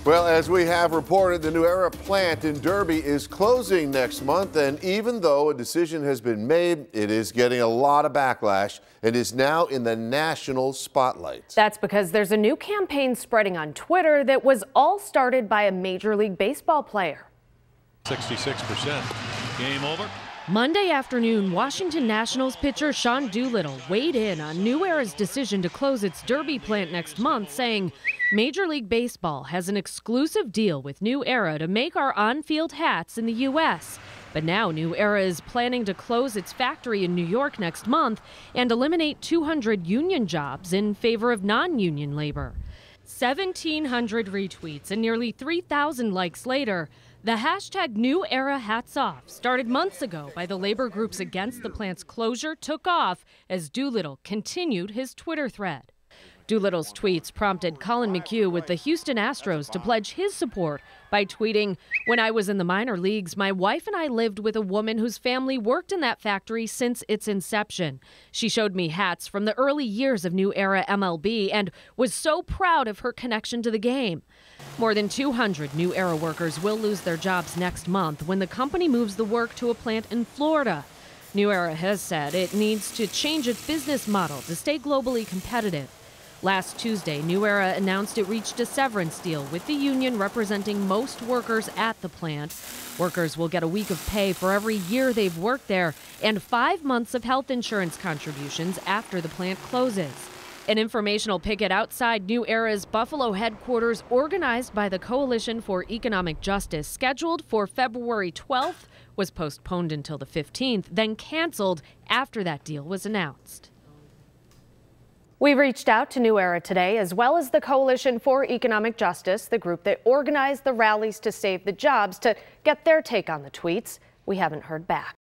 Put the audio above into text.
Well, as we have reported, the New Era plant in Derby is closing next month, and even though a decision has been made, it is getting a lot of backlash and is now in the national spotlight. That's because there's a new campaign spreading on Twitter that was all started by a Major League Baseball player. 66%. Game over. Monday afternoon, Washington Nationals pitcher Sean Doolittle weighed in on New Era's decision to close its Derby plant next month, saying Major League Baseball has an exclusive deal with New Era to make our on-field hats in the U.S. But now New Era is planning to close its factory in New York next month and eliminate 200 union jobs in favor of non-union labor. 1,700 retweets and nearly 3,000 likes later, the hashtag New Era Hats Off, started months ago by the labor groups against the plant's closure, took off as Doolittle continued his Twitter thread. Doolittle's tweets prompted Colin McHugh with the Houston Astros to pledge his support by tweeting, "When I was in the minor leagues, my wife and I lived with a woman whose family worked in that factory since its inception. She showed me hats from the early years of New Era MLB and was so proud of her connection to the game." More than 200 New Era workers will lose their jobs next month when the company moves the work to a plant in Florida. New Era has said it needs to change its business model to stay globally competitive. Last Tuesday, New Era announced it reached a severance deal with the union representing most workers at the plant. Workers will get a week of pay for every year they've worked there and 5 months of health insurance contributions after the plant closes. An informational picket outside New Era's Buffalo headquarters, organized by the Coalition for Economic Justice, scheduled for February 12th, was postponed until the 15th, then canceled after that deal was announced. We reached out to New Era today, as well as the Coalition for Economic Justice, the group that organized the rallies to save the jobs, to get their take on the tweets. We haven't heard back.